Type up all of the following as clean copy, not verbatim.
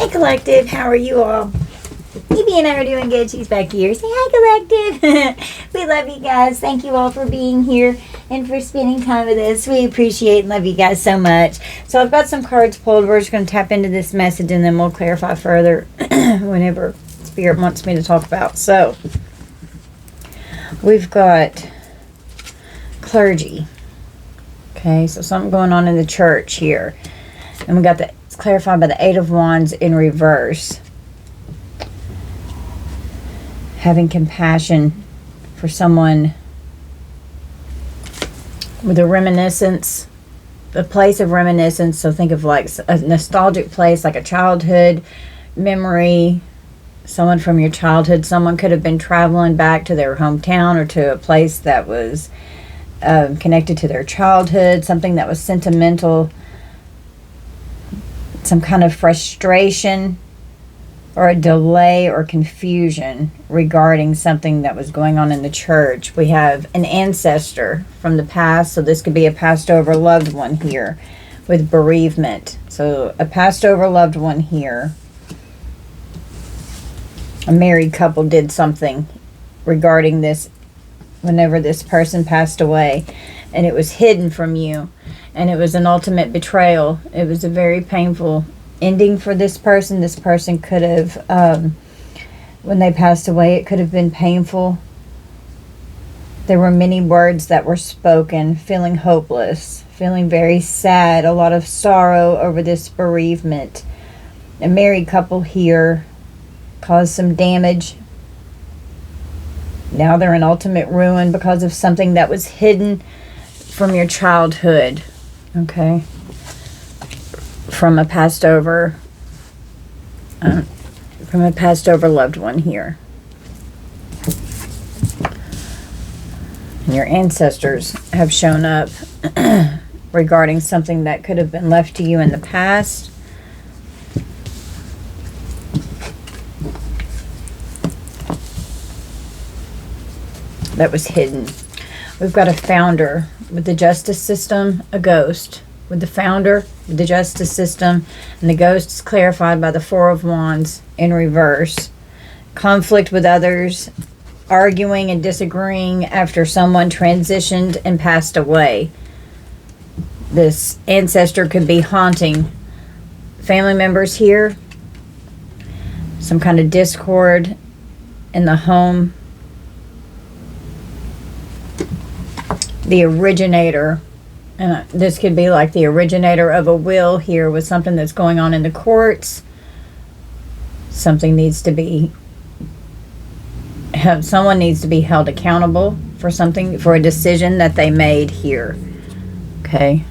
Hey Collective, how are you all? Evie and I are doing good. She's back here. Say hi, Collective. We love you guys. Thank you all for being here and for spending time with us. We appreciate and love you guys so much. So I've got some cards pulled. We're just going to tap into this message and then we'll clarify further whenever Spirit wants me to talk about. So we've got clergy. Okay, so something going on in the church here. And we got the, it's clarified by the Eight of Wands in reverse. Having compassion for someone with a reminiscence, a place of reminiscence. So think of like a nostalgic place, like a childhood memory, someone from your childhood. Someone could have been traveling back to their hometown or to a place that was connected to their childhood, something that was sentimental, some kind of frustration or a delay or confusion regarding something that was going on in the church. We have an ancestor from the past, so this could be a passed over loved one here with bereavement. So a passed over loved one here. A married couple did something regarding this whenever this person passed away, and it was hidden from you, and it was an ultimate betrayal. It was a very painful ending for this person. This person could have, when they passed away, it could have been painful. There were many words that were spoken, feeling hopeless, feeling very sad, a lot of sorrow over this bereavement. A married couple here caused some damage. Now they're in ultimate ruin because of something that was hidden from your childhood. Okay. From a passed over loved one here. And your ancestors have shown up regarding something that could have been left to you in the past. That was hidden. We've got a founder with the justice system, a ghost. With the founder, with the justice system, and the ghost is clarified by the Four of Wands in reverse. Conflict with others, arguing and disagreeing after someone transitioned and passed away. This ancestor could be haunting family members here. Some kind of discord in the home. The originator, and this could be like the originator of a will here with something that's going on in the courts. Something needs to be, someone needs to be held accountable for something, for a decision that they made here. Okay.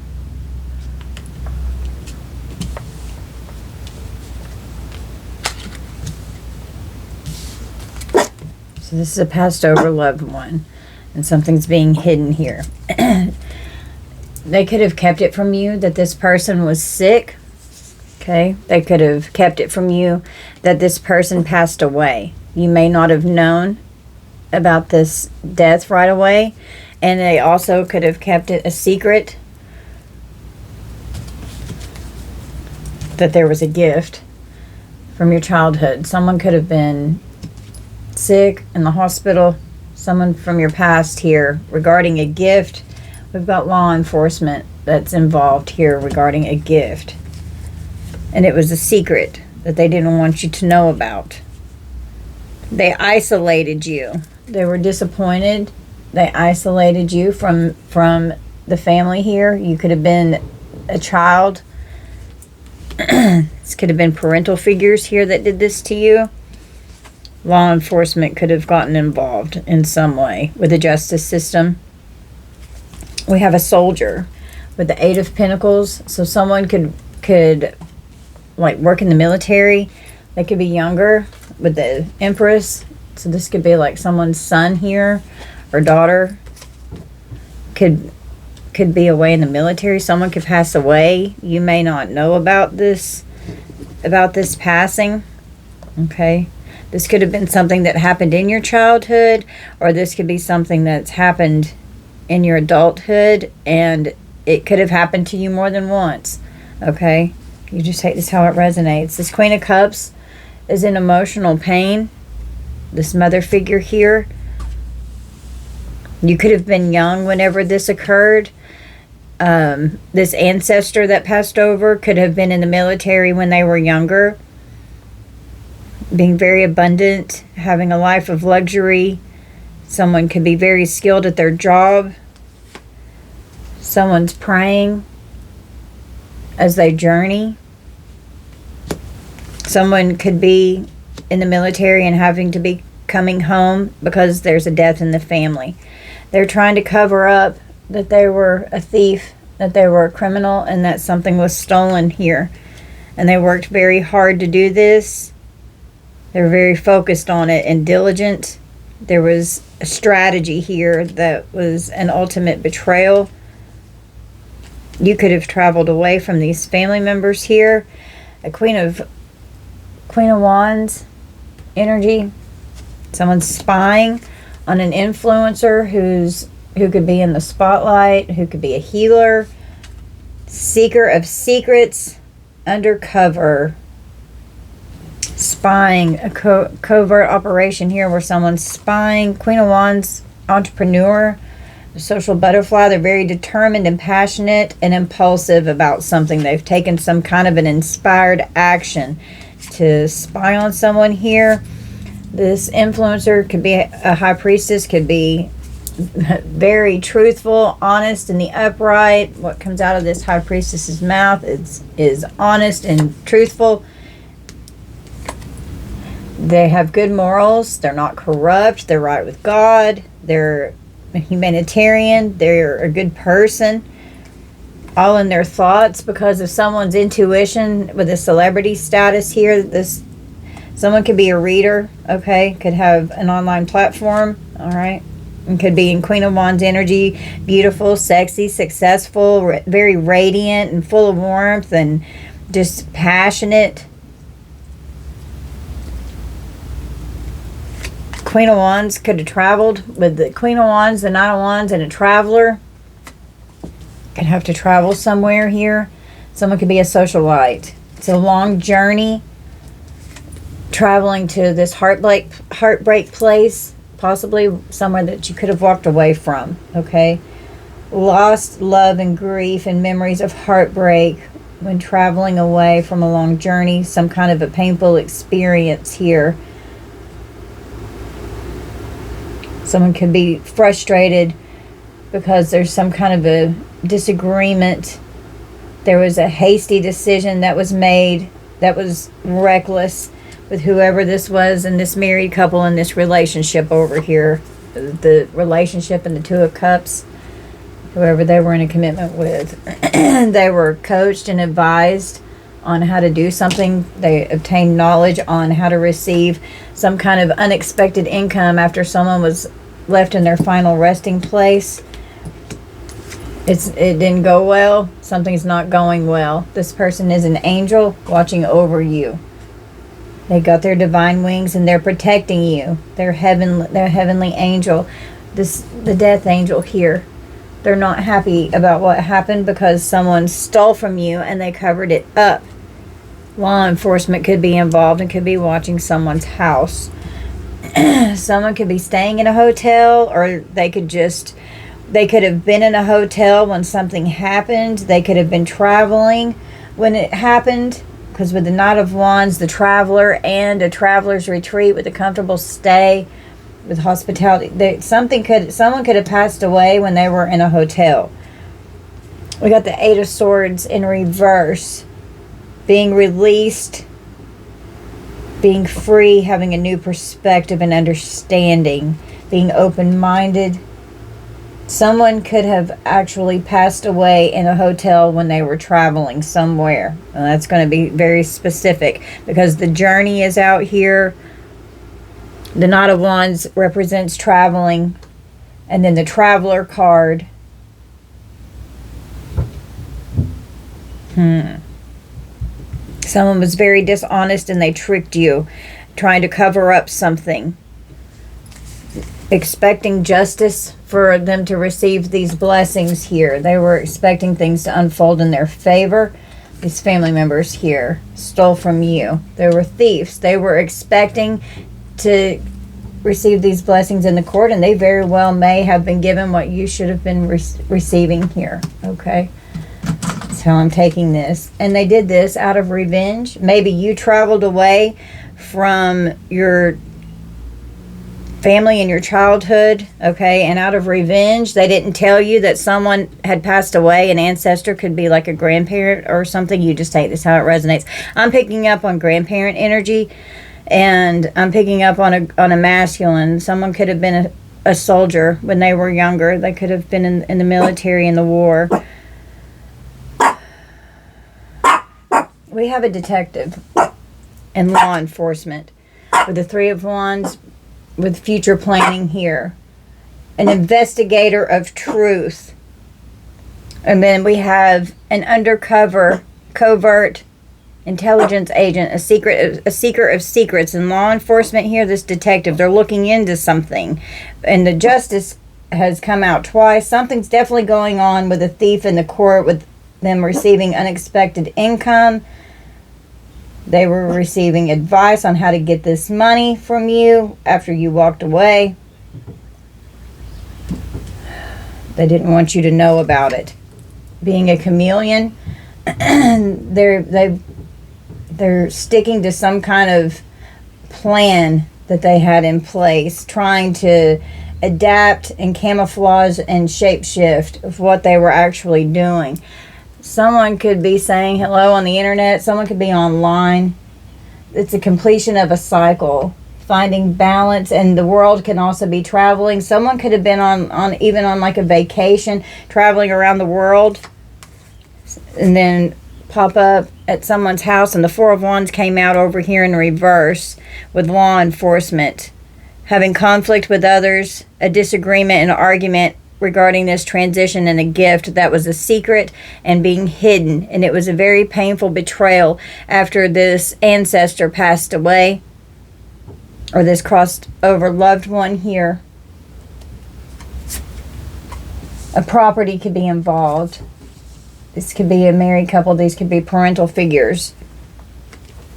So this is a passed over loved one. And something's being hidden here. They could have kept it from you that this person was sick. Okay. They could have kept it from you that this person passed away. You may not have known about this death right away. And they also could have kept it a secret that there was a gift from your childhood. Someone could have been sick in the hospital. Someone from your past here regarding a gift. We've got law enforcement that's involved here regarding a gift. And it was a secret that they didn't want you to know about. They isolated you. They were disappointed. They isolated you from the family here. You could have been a child. This could have been parental figures here that did this to you. Law enforcement could have gotten involved in some way with the justice system. We have a soldier with the Eight of Pentacles. So someone could like work in the military. They could be younger with the Empress. So this could be like someone's son here or daughter. Could be away in the military. Someone could pass away. You may not know about this passing. Okay. This could have been something that happened in your childhood, or this could be something that's happened in your adulthood, and it could have happened to you more than once. Okay? You just hate this how it resonates. This Queen of Cups is in emotional pain. This mother figure here. You could have been young whenever this occurred. This ancestor that passed over could have been in the military when they were younger. Being very abundant, having a life of luxury. Someone could be very skilled at their job. Someone's praying as they journey. Someone could be in the military and having to be coming home because there's a death in the family. They're trying to cover up that they were a thief, that they were a criminal, and that something was stolen here. And they worked very hard to do this. They were very focused on it and diligent. There was a strategy here that was an ultimate betrayal. You could have traveled away from these family members here. A Queen of Wands energy. Someone's spying on an influencer who could be in the spotlight, who could be a healer, seeker of secrets, undercover, spying, a covert operation here where someone's spying. Queen of Wands, entrepreneur, the social butterfly. They're very determined and passionate and impulsive about something. They've taken some kind of an inspired action to spy on someone here. This influencer could be a high priestess, could be very truthful, honest, and the upright. What comes out of this high priestess's mouth is honest and truthful. They have good morals. They're not corrupt. They're right with God. They're a humanitarian. They're a good person. All in their thoughts because of someone's intuition with a celebrity status here. Someone could be a reader, okay? Could have an online platform, all right? And could be in Queen of Wands energy, beautiful, sexy, successful, very radiant and full of warmth and just passionate. Queen of Wands could have traveled with the Queen of Wands, the Knight of Wands, and a traveler. Could have to travel somewhere here. Someone could be a socialite. It's a long journey. Traveling to this heartbreak place, possibly somewhere that you could have walked away from, okay? Lost love and grief and memories of heartbreak when traveling away from a long journey, some kind of a painful experience here. Someone could be frustrated because there's some kind of a disagreement. There was a hasty decision that was made that was reckless with whoever this was and this married couple in this relationship over here. The relationship and the Two of Cups, whoever they were in a commitment with. They were coached and advised on how to do something. They obtained knowledge on how to receive some kind of unexpected income after someone was left in their final resting place. It didn't go well. Something's not going well. This person is an angel watching over you. They got their divine wings and they're protecting you. They're heavenly angel. The death angel here. They're not happy about what happened because someone stole from you and they covered it up. Law enforcement could be involved and could be watching someone's house. Someone could be staying in a hotel, or they could have been in a hotel when something happened. They could have been traveling when it happened, because with the Knight of Wands, the traveler, and a traveler's retreat with a comfortable stay with hospitality, someone could have passed away when they were in a hotel. We got the Eight of Swords in reverse, being released, being free, having a new perspective and understanding, being open-minded. Someone could have actually passed away in a hotel when they were traveling somewhere. And that's going to be very specific because the journey is out here. The Knight of Wands represents traveling. And then the Traveler card. Someone was very dishonest and they tricked you, trying to cover up something. Expecting justice for them to receive these blessings here. They were expecting things to unfold in their favor. these family members here stole from you. They were thieves. They were expecting to receive these blessings in the court, and they very well may have been given what you should have been receiving here. Okay, that's how I'm taking this. And they did this out of revenge. Maybe you traveled away from your family in your childhood, okay, and out of revenge, they didn't tell you that someone had passed away. An ancestor could be like a grandparent or something. You just take this how it resonates. I'm picking up on grandparent energy, and I'm picking up on a masculine. Someone could have been a soldier when they were younger. They could have been in the military in the war. We have a detective and law enforcement with the Three of Wands, with future planning here, an investigator of truth, and then we have an undercover, covert intelligence agent, a seeker of secrets. And law enforcement here, this detective, they're looking into something, and the justice has come out twice. Something's definitely going on with a thief in the court, with them receiving unexpected income. They were receiving advice on how to get this money from you after you walked away. They didn't want you to know about it. Being a chameleon, they're sticking to some kind of plan that they had in place, trying to adapt and camouflage and shapeshift of what they were actually doing. Someone could be saying hello on the internet. Someone could be online. It's a completion of a cycle, finding balance, and the world can also be traveling. Someone could have been on even on like a vacation, traveling around the world, and then pop up at someone's house, and the Four of Wands came out over here in reverse with law enforcement. Having conflict with others, a disagreement, an argument regarding this transition, and a gift that was a secret and being hidden, and it was a very painful betrayal after this ancestor passed away, or this crossed over loved one here. A property could be involved. This could be a married couple. These could be parental figures.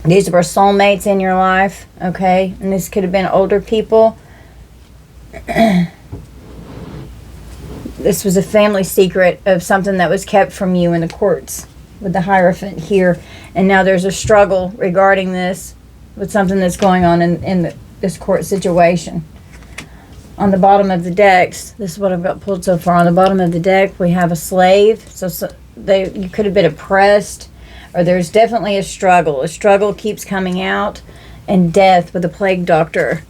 These were soulmates in your life, okay, and this could have been older people. This was a family secret of something that was kept from you in the courts with the Hierophant here. And now there's a struggle regarding this with something that's going on in this court situation. On the bottom of the decks, this is what I've got pulled so far. On the bottom of the deck, we have a slave. So you could have been oppressed, or there's definitely a struggle. A struggle keeps coming out, and death with a plague doctor.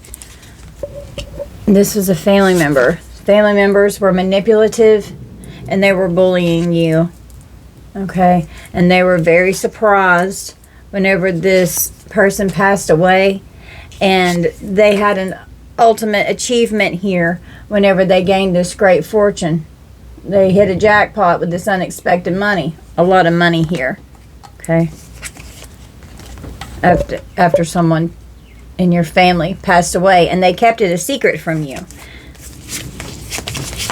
This was a family member. Family members were manipulative, and they were bullying you, okay? And they were very surprised whenever this person passed away, and they had an ultimate achievement here whenever they gained this great fortune. They hit a jackpot with this unexpected money, a lot of money here, okay? After someone in your family passed away, and they kept it a secret from you.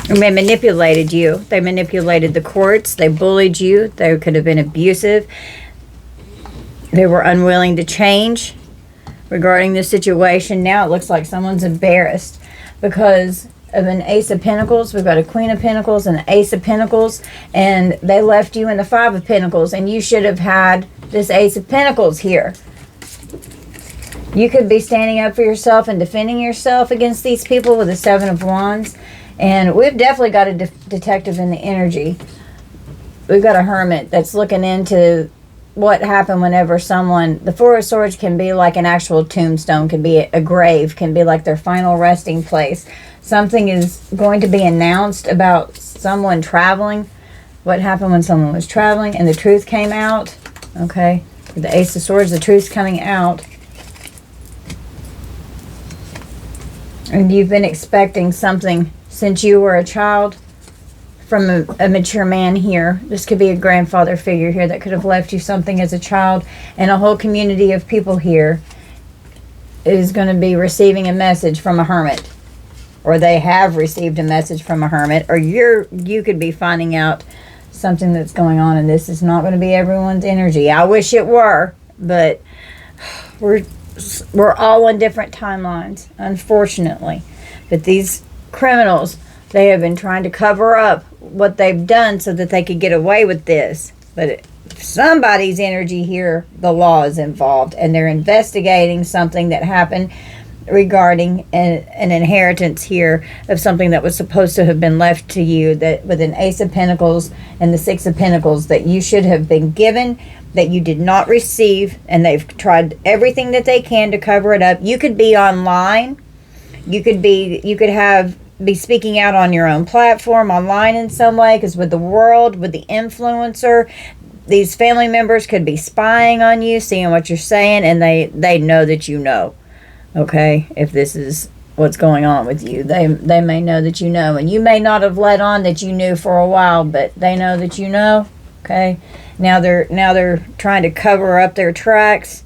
And they manipulated you. They manipulated the courts. They bullied you. They could have been abusive. They were unwilling to change regarding the situation. Now it looks like someone's embarrassed because of an Ace of Pentacles. We've got a Queen of Pentacles and an Ace of Pentacles, and they left you in the Five of Pentacles, and you should have had this Ace of Pentacles here. You could be standing up for yourself and defending yourself against these people with the Seven of Wands. And we've definitely got a detective in the energy. We've got a hermit that's looking into what happened whenever someone... The Four of Swords can be like an actual tombstone, can be a grave, can be like their final resting place. Something is going to be announced about someone traveling. What happened when someone was traveling, and the truth came out. Okay, with the Ace of Swords, the truth's coming out. And you've been expecting something since you were a child from a mature man here. This could be a grandfather figure here that could have left you something as a child. And a whole community of people here is going to be receiving a message from a hermit. Or they have received a message from a hermit. Or you could be finding out something that's going on, and this is not going to be everyone's energy. I wish it were, but we're all on different timelines, unfortunately. But these criminals, they have been trying to cover up what they've done so that they could get away with this. But somebody's energy here, the law is involved, and they're investigating something that happened regarding an inheritance here of something that was supposed to have been left to you, that with an Ace of Pentacles and the Six of Pentacles, that you should have been given, that you did not receive, and they've tried everything that they can to cover it up. You could be online, you could be speaking out on your own platform online in some way, because with the world, with the influencer, these family members could be spying on you, seeing what you're saying, and they know that you know. Okay, if this is what's going on with you, they may know that you know, and you may not have let on that you knew for a while, but they know that you know. Okay, now they're trying to cover up their tracks,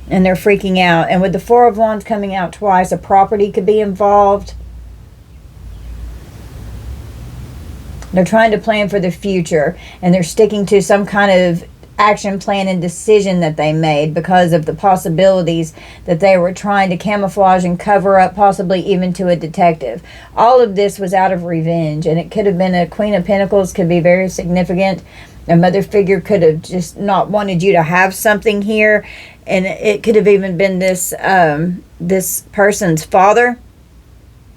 and they're freaking out. And with the Four of Wands coming out twice, a property could be involved. They're trying to plan for the future, and they're sticking to some kind of action plan and decision that they made because of the possibilities that they were trying to camouflage and cover up, possibly even to a detective. All of this was out of revenge, and it could have been a Queen of Pentacles, could be very significant. A mother figure could have just not wanted you to have something here, and it could have even been this person's father,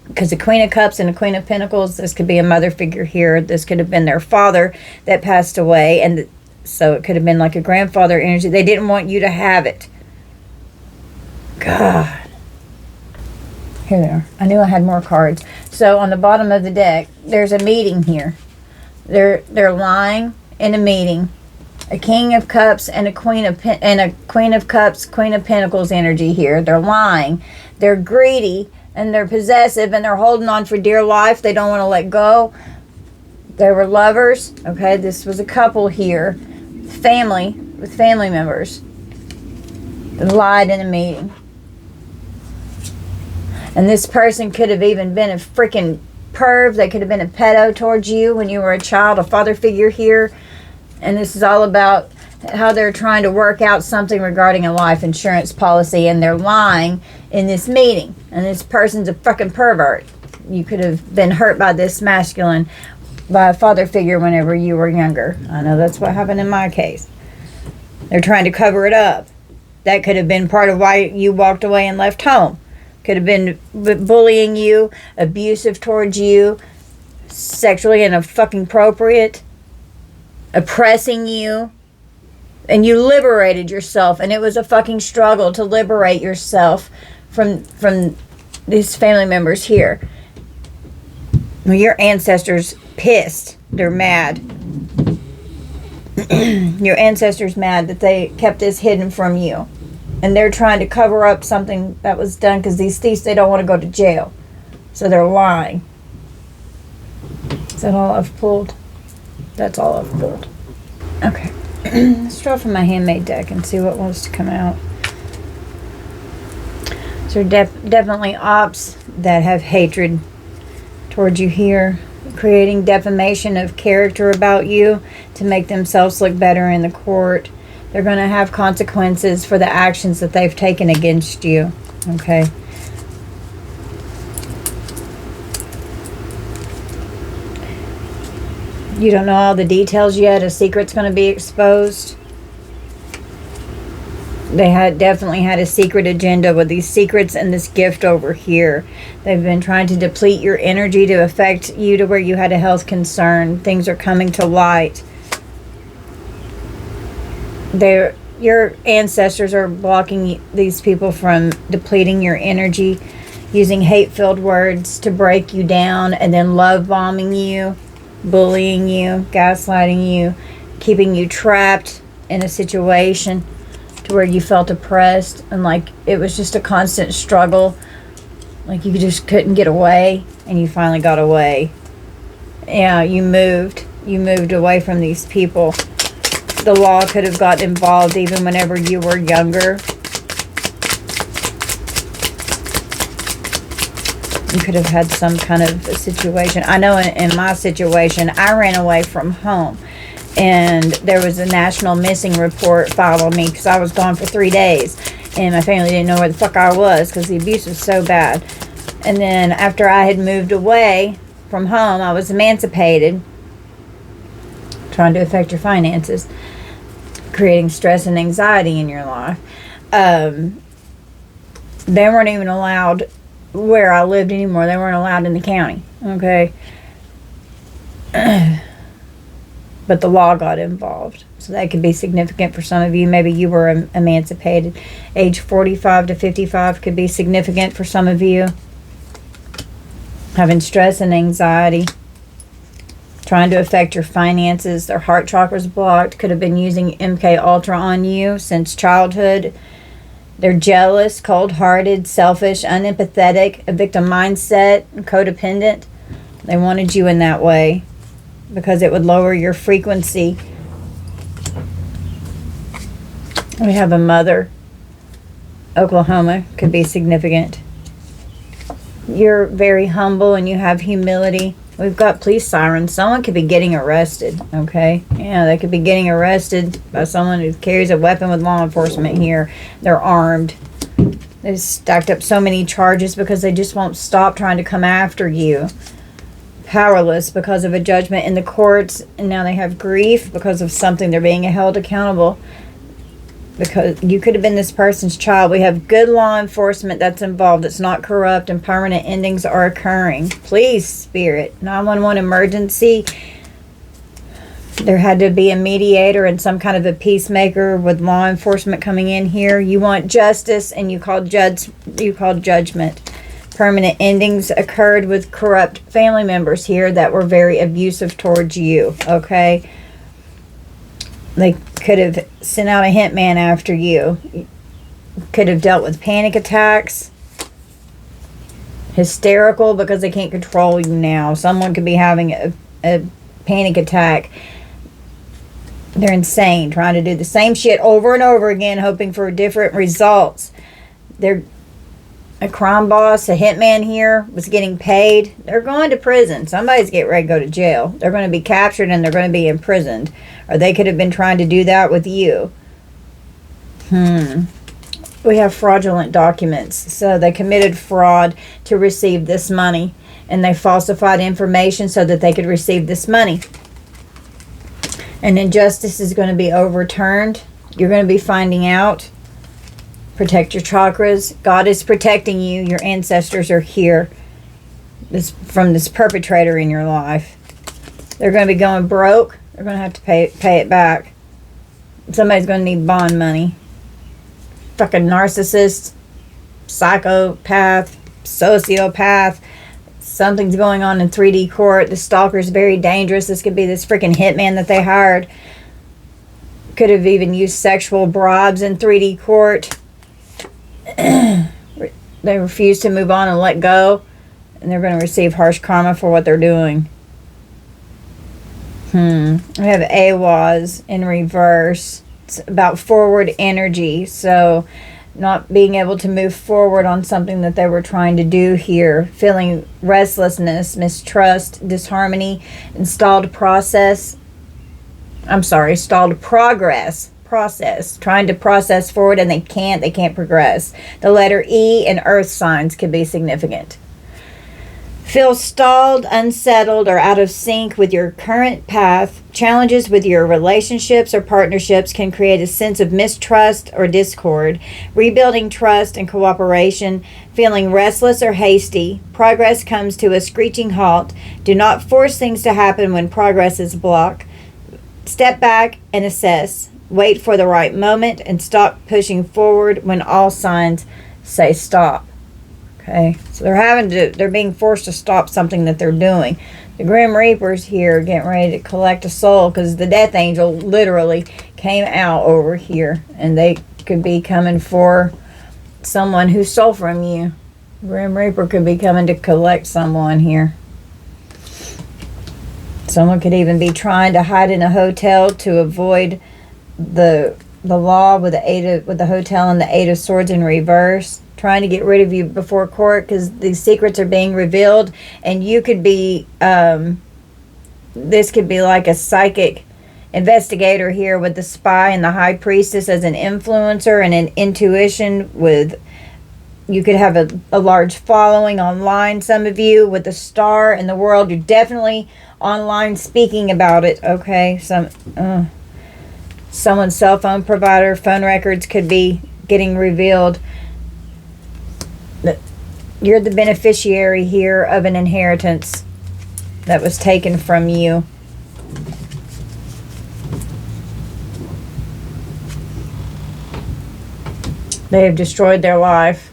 because the Queen of Cups and the Queen of Pentacles, this could be a mother figure here. This could have been their father that passed away, and so it could have been like a grandfather energy. They didn't want you to have it. God. Here they are. I knew I had more cards. So on the bottom of the deck, there's a meeting here. They're lying in a meeting. A King of Cups and a Queen of Cups, Queen of Pentacles energy here. They're lying. They're greedy and they're possessive and they're holding on for dear life. They don't want to let go. They were lovers. Okay, this was a couple here. Family, with family members. They lied in a meeting. And this person could have even been a freaking perv. They could have been a pedo towards you when you were a child, a father figure here. And this is all about how they're trying to work out something regarding a life insurance policy, and they're lying in this meeting. And this person's a fucking pervert. You could have been hurt by this masculine, by a father figure whenever you were younger. I know that's what happened in my case. They're trying to cover it up. That could have been part of why you walked away and left home. Could have been bullying you, abusive towards you, sexually inappropriate, oppressing you. And you liberated yourself, and it was a fucking struggle to liberate yourself from these family members here. Well, your ancestors pissed. They're mad. Your ancestors mad that they kept this hidden from you. And they're trying to cover up something that was done because these thieves, they don't want to go to jail. So they're lying. Is that all I've pulled? That's all I've pulled. Okay. Let's draw from my handmade deck and see what wants to come out. So definitely ops that have hatred towards you here, creating defamation of character about you to make themselves look better in the court. They're going to have consequences for the actions that they've taken against you. Okay. You don't know all the details yet. A secret's going to be exposed. They definitely had a secret agenda with these secrets and this gift over here. They've been trying to deplete your energy to affect you to where you had a health concern. Things are coming to light. Your ancestors are blocking these people from depleting your energy, using hate-filled words to break you down, and then love bombing you, bullying you, gaslighting you, keeping you trapped in a situation to where you felt oppressed and like it was just a constant struggle, like you just couldn't get away, and you finally got away. Yeah, you moved away from these people. The law could have got involved even whenever you were younger. You could have had some kind of a situation. I know in my situation, I ran away from home. And there was a national missing report filed on me because I was gone for 3 days. And my family didn't know where the fuck I was because the abuse was so bad. And then after I had moved away from home, I was emancipated. Trying to affect your finances. Creating stress and anxiety in your life. They weren't even allowed where I lived anymore. They weren't allowed in the county. Okay. But the law got involved. So that could be significant for some of you. Maybe you were emancipated. Age 45 to 55 could be significant for some of you. Having stress and anxiety. Trying to affect your finances. Their heart chakra's blocked. Could have been using MK Ultra on you since childhood. They're jealous, cold-hearted, selfish, unempathetic, a victim mindset, codependent. They wanted you in that way because it would lower your frequency. We have a mother. Oklahoma could be significant. You're very humble and you have humility. We've got police sirens. Someone could be getting arrested, okay? Yeah, they could be getting arrested by someone who carries a weapon with law enforcement here. They're armed. They've stacked up so many charges because they just won't stop trying to come after you. Powerless because of a judgment in the courts, and now they have grief because of something. They're being held accountable because you could have been this person's child. We have good law enforcement that's involved. It's not corrupt, and permanent endings are occurring. Please, Spirit. 911 emergency. There had to be a mediator and some kind of a peacemaker with law enforcement coming in here. You want justice, and you called judgment. Permanent endings occurred with corrupt family members here that were very abusive towards you, okay? They could have sent out a hitman after you. Could have dealt with panic attacks. Hysterical because they can't control you now. Someone could be having a panic attack. They're insane, trying to do the same shit over and over again, hoping for different results. They're a crime boss, a hitman here was getting paid. They're going to prison. Somebody's getting ready to go to jail. They're going to be captured and they're going to be imprisoned. Or they could have been trying to do that with you. We have fraudulent documents. So they committed fraud to receive this money. And they falsified information so that they could receive this money. And injustice is going to be overturned. You're going to be finding out. Protect your chakras. God is protecting you. Your ancestors are here. From this perpetrator in your life. They're going to be going broke. They're going to have to pay it back. Somebody's going to need bond money. Fucking narcissist, psychopath, sociopath. Something's going on in 3D court. The stalker's very dangerous. This could be this freaking hitman that they hired. Could have even used sexual bribes in 3D court. They refuse to move on and let go, and they're going to receive harsh karma for what they're doing. We have AWAS in reverse. It's about forward energy, so not being able to move forward on something that they were trying to do here. Feeling restlessness, mistrust, disharmony, stalled progress. Trying to process forward and they can't progress. The letter E and earth signs could be significant. Feel stalled, unsettled, or out of sync with your current path. Challenges with your relationships or partnerships can create a sense of mistrust or discord. Rebuilding trust and cooperation. Feeling restless or hasty. Progress comes to a screeching halt. Do not force things to happen when progress is blocked. Step back and assess. Wait for the right moment and stop pushing forward when all signs say stop. Okay, so they're being forced to stop something that they're doing. The Grim Reaper's here getting ready to collect a soul because the Death Angel literally came out over here, and they could be coming for someone who stole from you. Grim Reaper could be coming to collect someone here. Someone could even be trying to hide in a hotel to avoid the the law with the hotel and the 8 of Swords in reverse, trying to get rid of you before court because these secrets are being revealed, and you could be this could be like a psychic investigator here with the spy and the high priestess as an influencer and an intuition with. You could have a large following online, some of you, with the star in the world. You're definitely online speaking about it, okay? Someone's cell phone provider, phone records could be getting revealed. You're the beneficiary here of an inheritance that was taken from you. They have destroyed their life.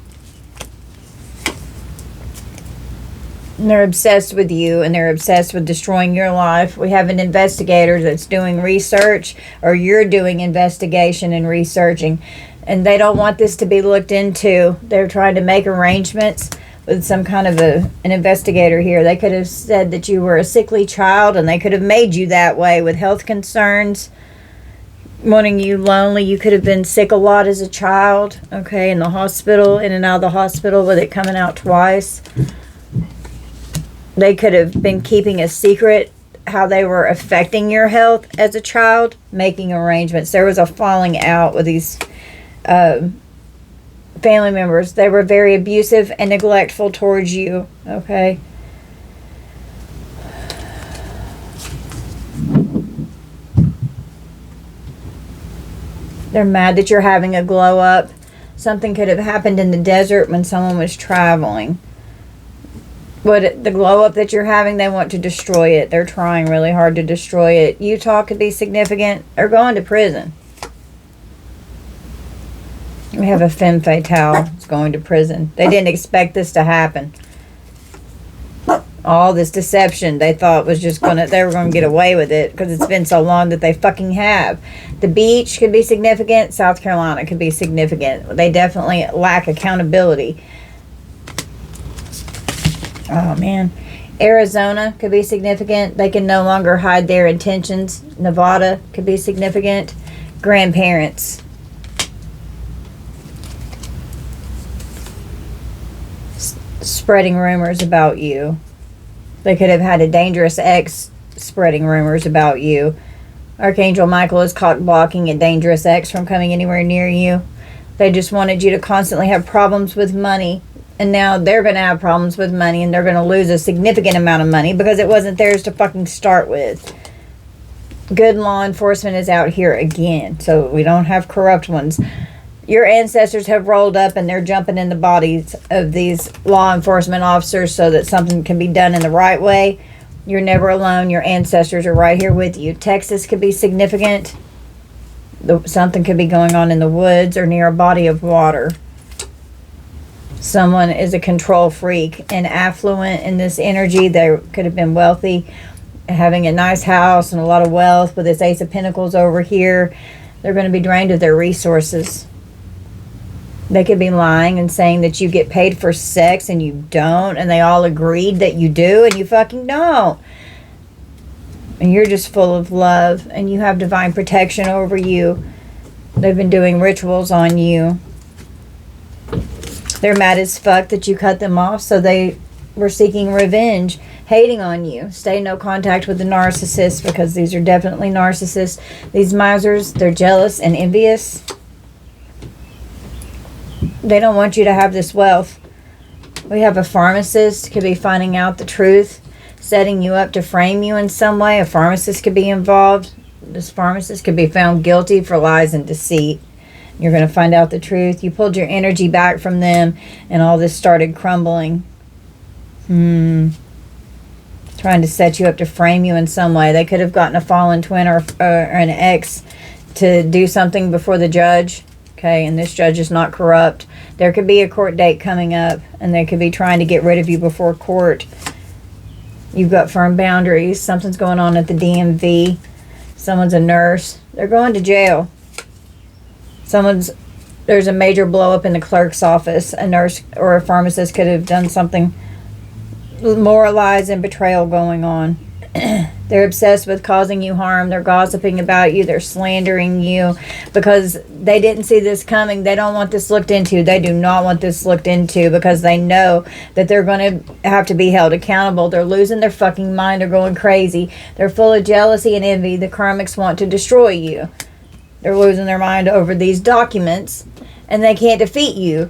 And they're obsessed with you, and they're obsessed with destroying your life. We have an investigator that's doing research, or you're doing investigation and researching, and they don't want this to be looked into. They're trying to make arrangements with some kind of an investigator here. They could have said that you were a sickly child, and they could have made you that way with health concerns, wanting you lonely. You could have been sick a lot as a child, okay, in the hospital, in and out of the hospital with it coming out twice. They could have been keeping a secret how they were affecting your health as a child, making arrangements. There was a falling out with these family members. They were very abusive and neglectful towards you, okay? They're mad that you're having a glow up. Something could have happened in the desert when someone was traveling. But the glow up that you're having, they want to destroy it. They're trying really hard to destroy it. Utah could be significant. They're going to prison. We have a femme fatale that's going to prison. They didn't expect this to happen. All this deception, they thought was just they were going to get away with it because it's been so long that they fucking have. The beach could be significant. South Carolina could be significant. They definitely lack accountability. Oh, man. Arizona could be significant. They can no longer hide their intentions. Nevada could be significant. Grandparents. Spreading rumors about you. They could have had a dangerous ex spreading rumors about you. Archangel Michael is caught blocking a dangerous ex from coming anywhere near you. They just wanted you to constantly have problems with money. And now they're going to have problems with money, and they're going to lose a significant amount of money because it wasn't theirs to fucking start with. Good law enforcement is out here again, so we don't have corrupt ones. Your ancestors have rolled up, and they're jumping in the bodies of these law enforcement officers so that something can be done in the right way. You're never alone. Your ancestors are right here with you. Texas could be significant. Something could be going on in the woods or near a body of water. Someone is a control freak and affluent in this energy. They could have been wealthy, having a nice house and a lot of wealth with this Ace of Pentacles over here. They're going to be drained of their resources. They could be lying and saying that you get paid for sex and you don't, and they all agreed that you do and you fucking don't. And you're just full of love and you have divine protection over you. They've been doing rituals on you. They're mad as fuck that you cut them off, so they were seeking revenge, hating on you. Stay no contact with the narcissists because these are definitely narcissists. These misers, they're jealous and envious. They don't want you to have this wealth. We have a pharmacist, could be finding out the truth, setting you up to frame you in some way. A pharmacist could be involved. This pharmacist could be found guilty for lies and deceit. You're going to find out the truth. You pulled your energy back from them, and all this started crumbling. Trying to set you up to frame you in some way. They could have gotten a fallen twin or an ex to do something before the judge. Okay, and this judge is not corrupt. There could be a court date coming up, and they could be trying to get rid of you before court. You've got firm boundaries. Something's going on at the DMV. Someone's a nurse. They're going to jail. There's a major blow up in the clerk's office. A nurse or a pharmacist could have done something. More lies and betrayal going on. They're obsessed with causing you harm. They're gossiping about you. They're slandering you because they didn't see this coming. They don't want this looked into. They do not want this looked into because they know that they're going to have to be held accountable. They're losing their fucking mind. They're going crazy. They're full of jealousy and envy. The karmics want to destroy you. They're losing their mind over these documents, and they can't defeat you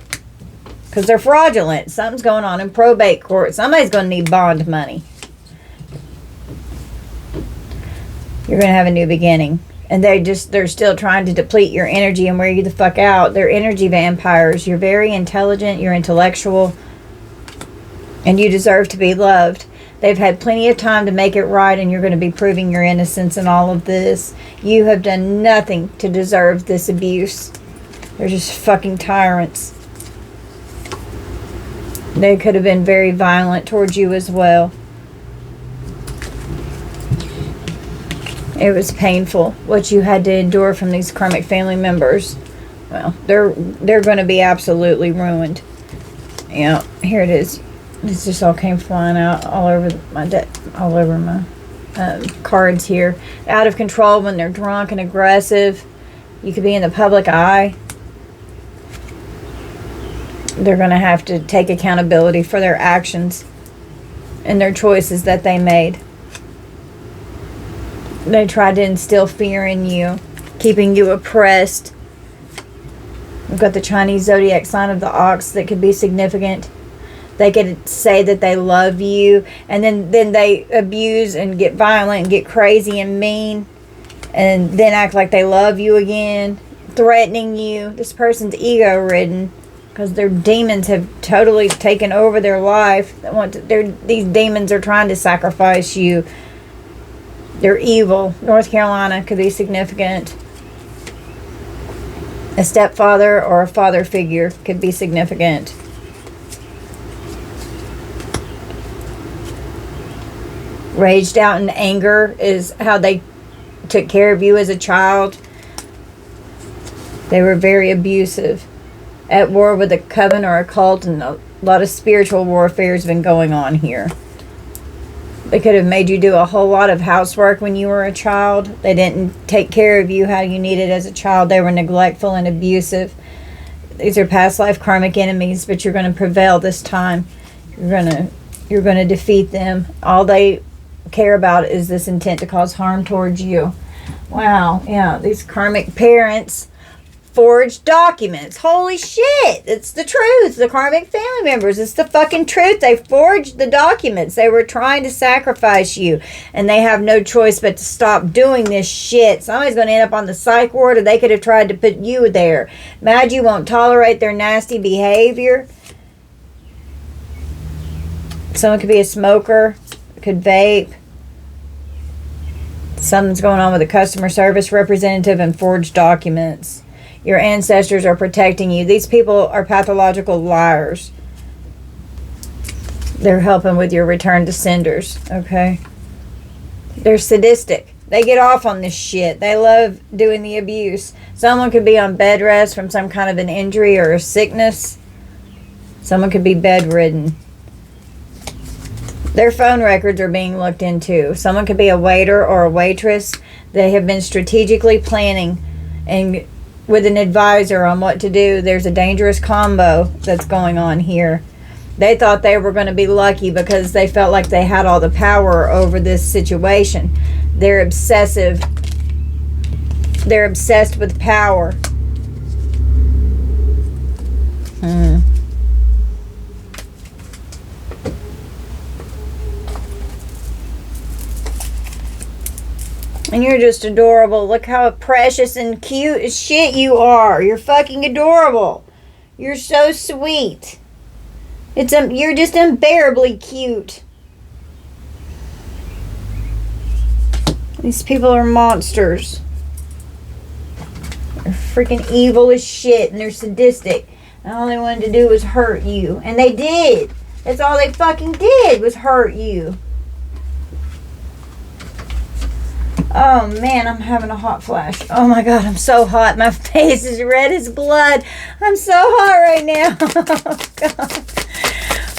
because they're fraudulent. Something's going on in probate court. Somebody's going to need bond money. You're going to have a new beginning. And they're still trying to deplete your energy and wear you the fuck out. They're energy vampires. You're very intelligent. You're intellectual. And you deserve to be loved. They've had plenty of time to make it right, and you're going to be proving your innocence in all of this. You have done nothing to deserve this abuse. They're just fucking tyrants. They could have been very violent towards you as well. It was painful what you had to endure from these karmic family members. Well, they're going to be absolutely ruined. Yeah, here it is. This just all came flying out all over my cards here. Out of control when they're drunk and aggressive. You could be in the public eye. They're going to have to take accountability for their actions and their choices that they made. They tried to instill fear in you, keeping you oppressed. We've got the Chinese zodiac sign of the ox that could be significant. They could say that they love you, and then they abuse and get violent and get crazy and mean, and then act like they love you again, threatening you. This person's ego-ridden because their demons have totally taken over their life. These demons are trying to sacrifice you. They're evil. North Carolina could be significant. A stepfather or a father figure could be significant. Raged out in anger is how they took care of you as a child. They were very abusive. At war with a coven or a cult, and a lot of spiritual warfare has been going on here. They could have made you do a whole lot of housework when you were a child. They didn't take care of you how you needed as a child. They were neglectful and abusive. These are past life karmic enemies, but you're going to prevail this time. You're going to defeat them. All they care about is this intent to cause harm towards you. Wow, yeah, these karmic parents forged documents. Holy shit, it's the truth. The karmic family members, it's the fucking truth. They forged the documents. They were trying to sacrifice you, and they have no choice but to stop doing this shit. Somebody's going to end up on the psych ward, or they could have tried to put you there. Mad you won't tolerate their nasty behavior. Someone could be a smoker, could vape. Something's going on with a customer service representative and forged documents. Your ancestors are protecting you. These people are pathological liars. They're helping with your return to senders, okay? They're sadistic. They get off on this shit. They love doing the abuse. Someone could be on bed rest from some kind of an injury or a sickness. Someone could be bedridden. Their phone records are being looked into. Someone could be a waiter or a waitress. They have been strategically planning and with an advisor on what to do. There's a dangerous combo that's going on here. They thought they were going to be lucky because they felt like they had all the power over this situation. They're obsessive. They're obsessed with power. And you're just adorable. Look how precious and cute as shit you are. You're fucking adorable. You're so sweet. You're just unbearably cute. These people are monsters. They're freaking evil as shit, and they're sadistic. And all they wanted to do was hurt you. And they did. That's all they fucking did was hurt you. Oh man, I'm having a hot flash. Oh my god, I'm so hot. My face is red as blood. I'm so hot right now. Oh god.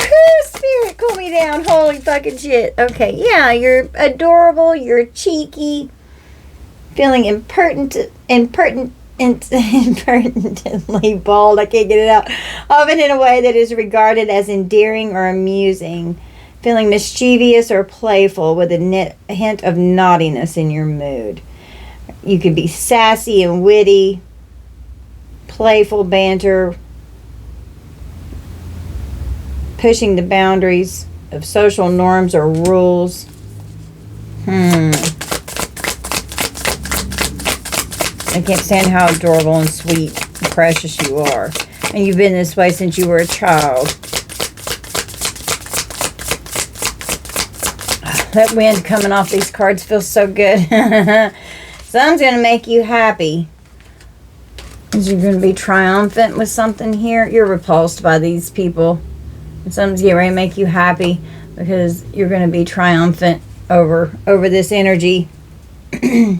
Whew, spirit, cool me down. Holy fucking shit. Okay, yeah, you're adorable. You're cheeky. Feeling impertinently bold. I can't get it out. Often in a way that is regarded as endearing or amusing. Feeling mischievous or playful with a hint of naughtiness in your mood. You could be sassy and witty. Playful banter. Pushing the boundaries of social norms or rules. I can't stand how adorable and sweet and precious you are. And you've been this way since you were a child. That wind coming off these cards feels so good. Something's going to make you happy. You're going to be triumphant with something here. You're repulsed by these people. Something's getting ready to make you happy because you're going to be triumphant over this energy. You're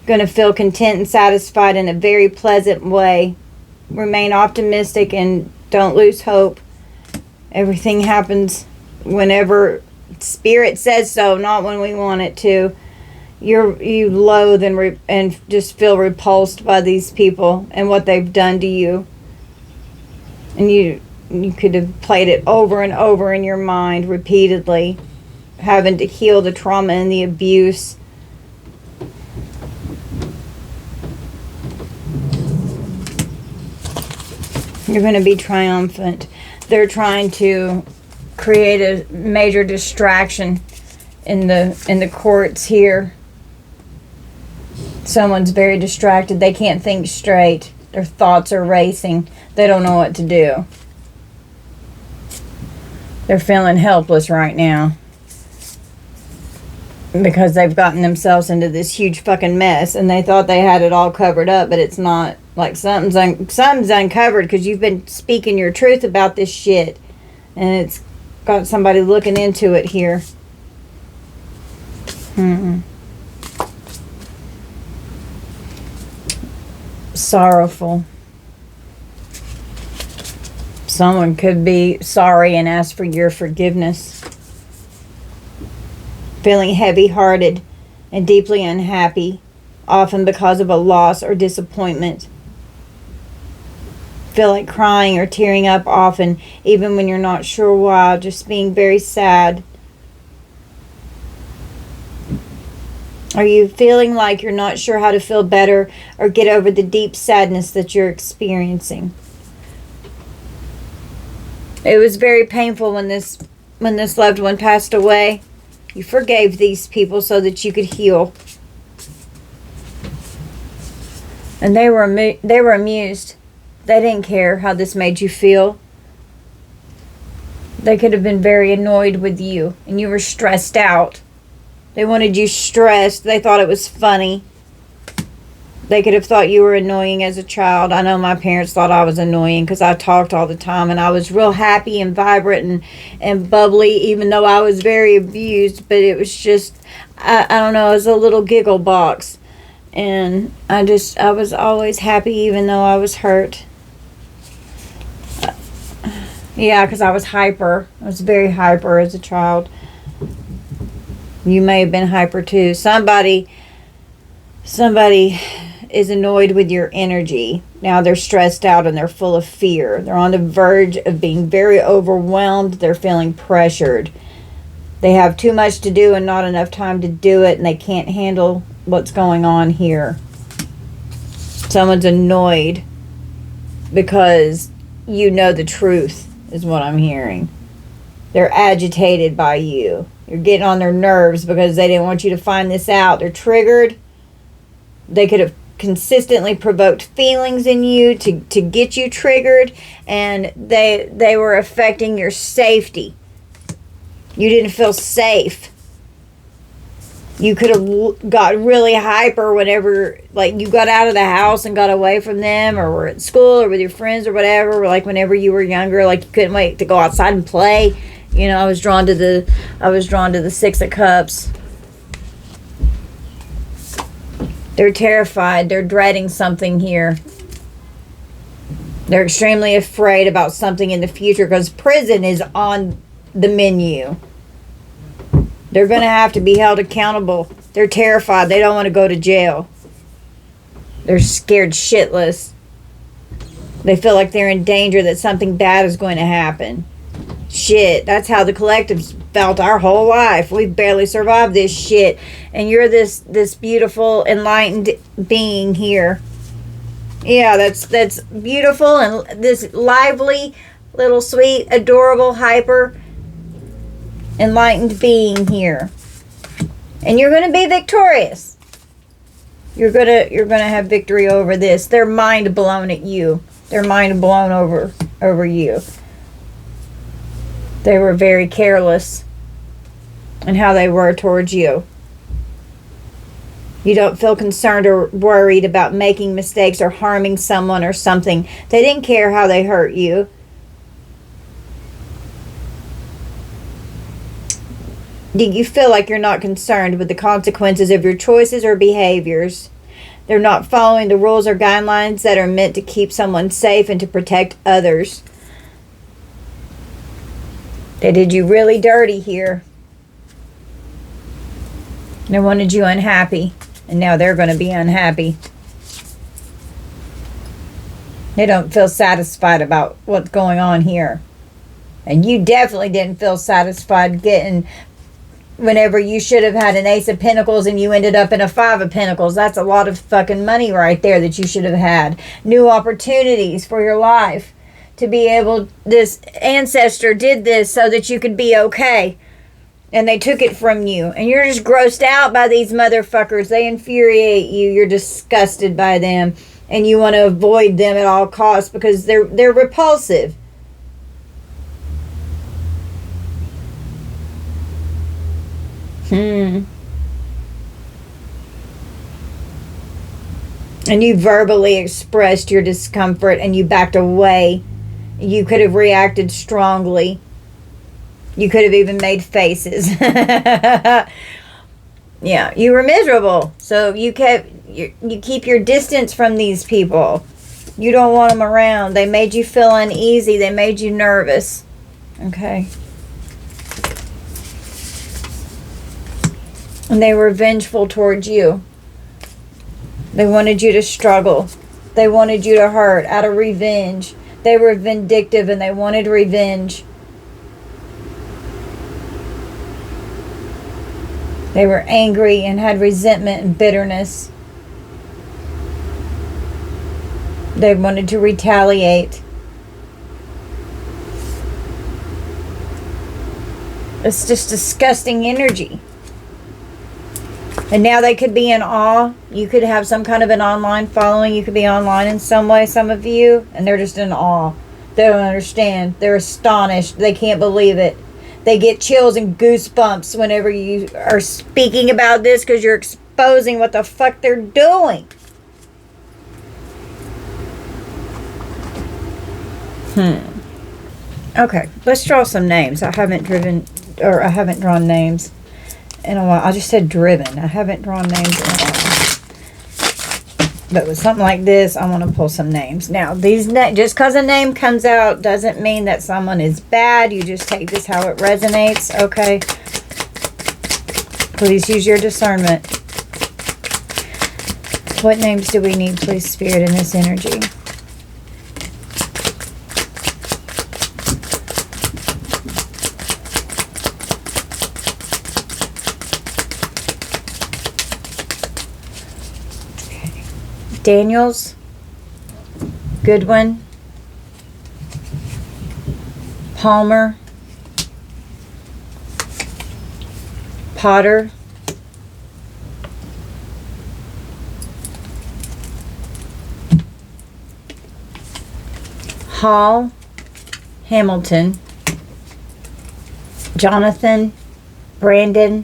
going to feel content and satisfied in a very pleasant way. Remain optimistic and don't lose hope. Everything happens whenever Spirit says so, not when we want it to. You loathe and just feel repulsed by these people and what they've done to you. And you could have played it over and over in your mind repeatedly, having to heal the trauma and the abuse. You're going to be triumphant. They're trying to create a major distraction in the courts here. Someone's very distracted. They can't think straight. Their thoughts are racing. They don't know what to do. They're feeling helpless right now because they've gotten themselves into this huge fucking mess and they thought they had it all covered up, but it's not. Like something's uncovered because you've been speaking your truth about this shit and it's got somebody looking into it here. Sorrowful. Someone could be sorry and ask for your forgiveness. Feeling heavy-hearted and deeply unhappy, often because of a loss or disappointment. Feel like crying or tearing up often, even when you're not sure why, just being very sad. Are you feeling like you're not sure how to feel better or get over the deep sadness that you're experiencing? It was very painful when this loved one passed away. You forgave these people so that you could heal. And they were amused. They didn't care how this made you feel. They could have been very annoyed with you and you were stressed out. They wanted you stressed. They thought it was funny. They could have thought you were annoying as a child. I know my parents thought I was annoying because I talked all the time and I was real happy and vibrant and bubbly, even though I was very abused. But it was just, I don't know, it was a little giggle box. And I was always happy even though I was hurt. Yeah, because I was hyper. I was very hyper as a child. You may have been hyper too. Somebody is annoyed with your energy. Now they're stressed out and they're full of fear. They're on the verge of being very overwhelmed. They're feeling pressured. They have too much to do and not enough time to do it, and they can't handle what's going on here. Someone's annoyed because you know the truth, is what I'm hearing. They're agitated by you. You're getting on their nerves because they didn't want you to find this out. They're triggered. They could have consistently provoked feelings in you to get you triggered, and they were affecting your safety. You didn't feel safe. You could have got really hyper whenever, like, you got out of the house and got away from them, or were at school or with your friends or whatever, or like whenever you were younger, like you couldn't wait to go outside and play. You know, I was drawn to the Six of Cups. They're terrified. They're dreading something here. They're extremely afraid about something in the future because prison is on the menu. They're going to have to be held accountable. They're terrified. They don't want to go to jail. They're scared shitless. They feel like they're in danger, that something bad is going to happen. Shit, that's how the collective's felt our whole life. We've barely survived this shit. And you're this beautiful, enlightened being here. Yeah, that's beautiful, and this lively, little sweet, adorable, hyper, enlightened being here. And you're going to be victorious. You're gonna have victory over this. They're mind blown at you. They're mind blown over you. They were very careless in how they were towards you. You don't feel concerned or worried about making mistakes or harming someone or something. They didn't care how they hurt you. You feel like you're not concerned with the consequences of your choices or behaviors. They're not following the rules or guidelines that are meant to keep someone safe and to protect others. They did you really dirty here. They wanted you unhappy. And now they're going to be unhappy. They don't feel satisfied about what's going on here. And you definitely didn't feel satisfied getting, whenever you should have had an Ace of Pentacles and you ended up in a Five of Pentacles. That's a lot of fucking money right there that you should have had. New opportunities for your life. To be able, this ancestor did this so that you could be okay. And they took it from you. And you're just grossed out by these motherfuckers. They infuriate you. You're disgusted by them. And you want to avoid them at all costs because they're repulsive. And you verbally expressed your discomfort and you backed away. You could have reacted strongly. You could have even made faces. Yeah, you were miserable. So you keep your distance from these people. You don't want them around. They made you feel uneasy. They made you nervous. Okay. And they were vengeful towards you. They wanted you to struggle. They wanted you to hurt out of revenge. They were vindictive and they wanted revenge. They were angry and had resentment and bitterness. They wanted to retaliate. It's just disgusting energy. And now they could be in awe. You could have some kind of an online following. You could be online in some way, some of you, and they're just in awe. They don't understand. They're astonished. They can't believe it. They get chills and goosebumps whenever you are speaking about this because you're exposing what the fuck they're doing. Okay, let's draw some names. I haven't drawn names in a while. I just said driven. I haven't drawn names in a while. But with something like this, I want to pull some names. Now, just because a name comes out doesn't mean that someone is bad. You just take this how it resonates, okay? Please use your discernment. What names do we need, please, Spirit, in this energy? Daniels, Goodwin, Palmer, Potter, Hall, Hamilton, Jonathan, Brandon,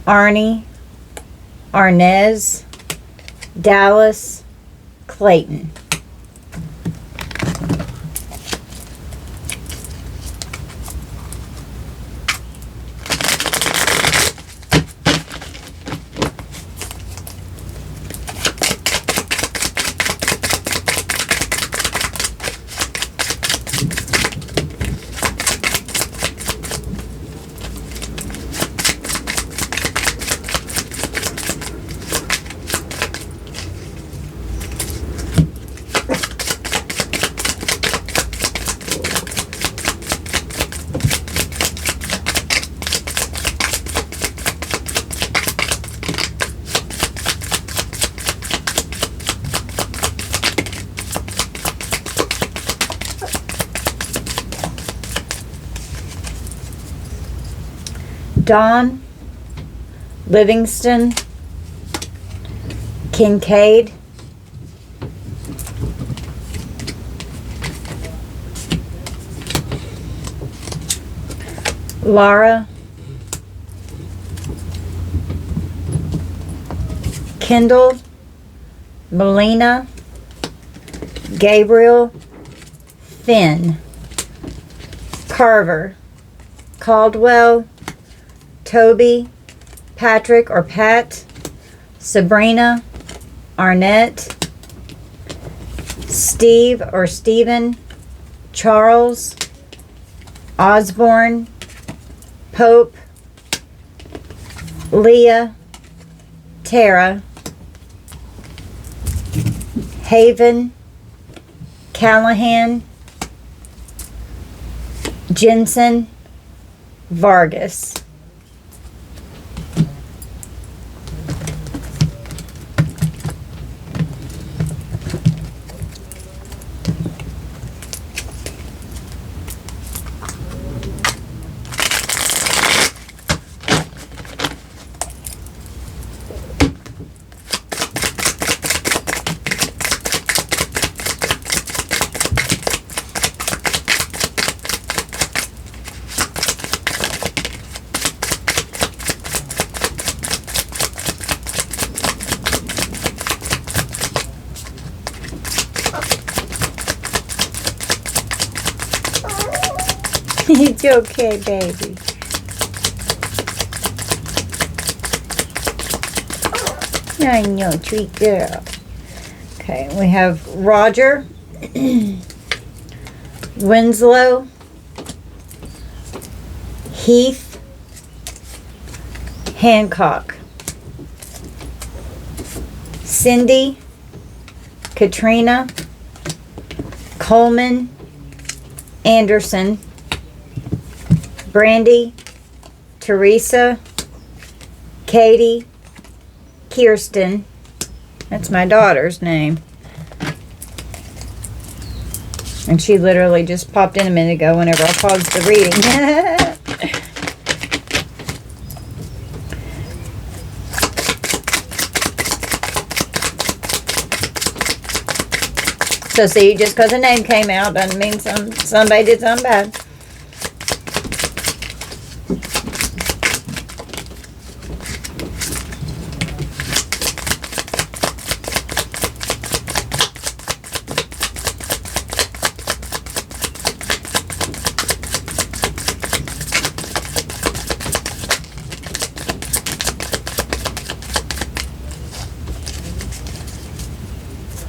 Arnie, Arnez, Dallas, Clayton. Don, Livingston, Kincaid, Laura, Kendall, Melina, Gabriel, Finn, Carver, Caldwell, Toby, Patrick or Pat, Sabrina, Arnett, Steve or Stephen, Charles, Osborne, Pope, Leah, Tara, Haven, Callahan, Jensen, Vargas. It's okay, baby. I know, sweet girl. Okay, we have Roger, Winslow, Heath, Hancock, Cindy, Katrina, Coleman, Anderson, Brandy, Teresa, Katie, Kirsten. That's my daughter's name. And she literally just popped in a minute ago whenever I paused the reading. So see, just because a name came out doesn't mean somebody did something bad.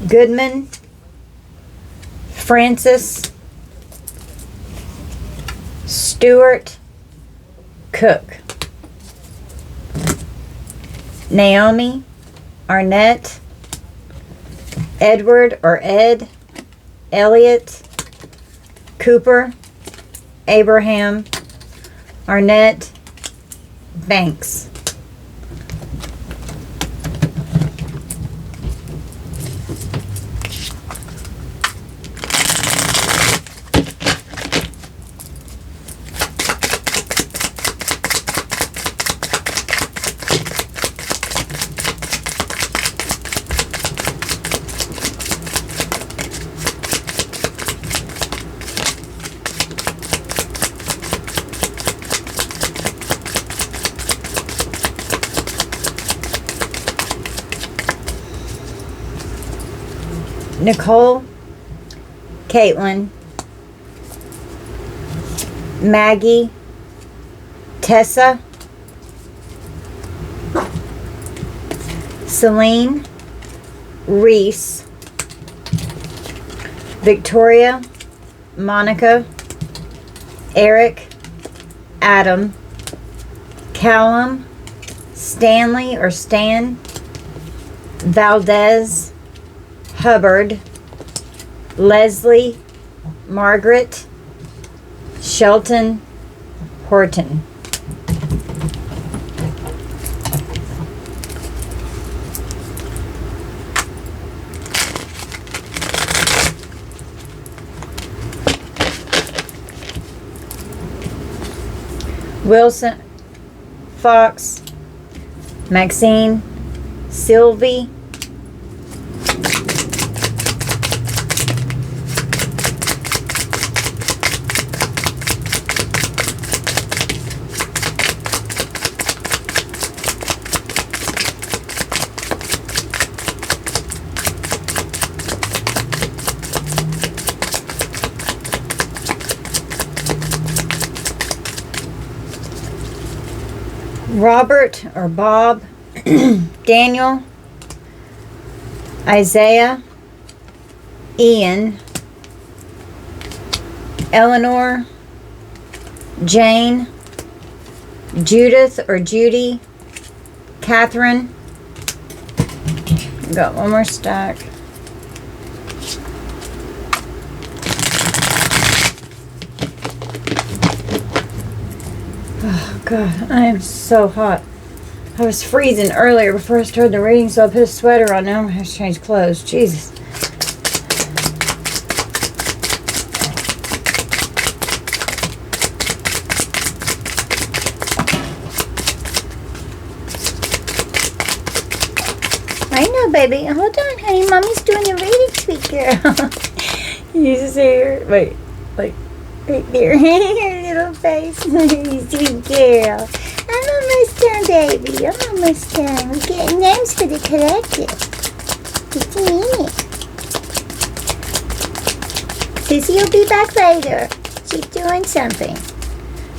Goodman, Francis, Stewart, Cook, Naomi, Arnett, Edward or Ed, Elliot, Cooper, Abraham, Arnett, Banks. Nicole, Caitlin, Maggie, Tessa, Celine, Reese, Victoria, Monica, Eric, Adam, Callum, Stanley or Stan, Valdez, Hubbard, Leslie, Margaret, Shelton, Horton. Wilson, Fox, Maxine, Sylvie, Robert or Bob, Daniel, Isaiah, Ian, Eleanor, Jane, Judith or Judy, Catherine. Got one more stack. Oh God, I am so hot. I was freezing earlier before I started the reading, so I put a sweater on. Now I have to change clothes. Jesus. I know, baby. Hold on, honey. Mommy's doing a reading, sweet girl. You see her? Wait. Right there. Her little face. You sweet girl. I'm almost done, baby. I'm almost done. We're getting names for the collective. Just a minute. Sissy will be back later. She's doing something.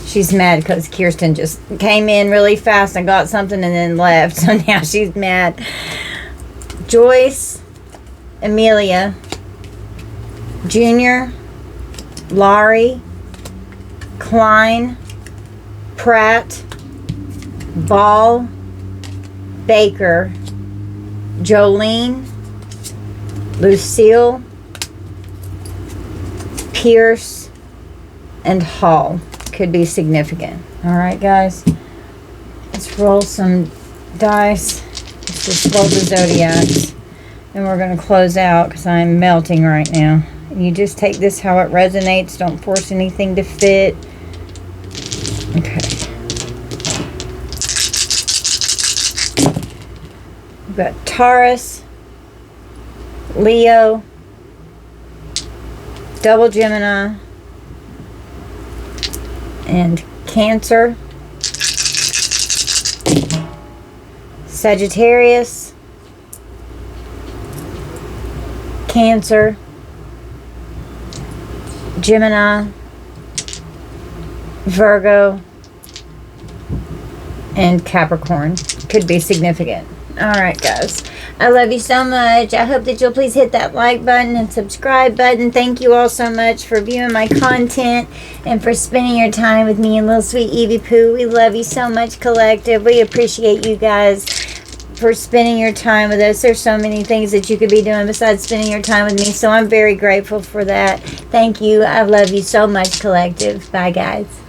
She's mad because Kirsten just came in really fast and got something and then left. So now she's mad. Joyce, Amelia, Junior, Laurie, Klein, Pratt, Ball, Baker, Jolene, Lucille, Pierce, and Hall. Could be significant. Alright, guys. Let's roll some dice. Let's just roll the zodiacs. And we're going to close out because I'm melting right now. You just take this how it resonates. Don't force anything to fit. Okay. We've got Taurus, Leo, double Gemini, and Cancer, Sagittarius, Cancer, Gemini, Virgo, and Capricorn. Could be significant. Alright, guys. I love you so much. I hope that you'll please hit that like button and subscribe button. Thank you all so much for viewing my content and for spending your time with me and little sweet Evie Pooh. We love you so much, collective. We appreciate you guys for spending your time with us. There's so many things that you could be doing besides spending your time with me, so I'm very grateful for that. Thank you. I love you so much, collective. Bye, guys.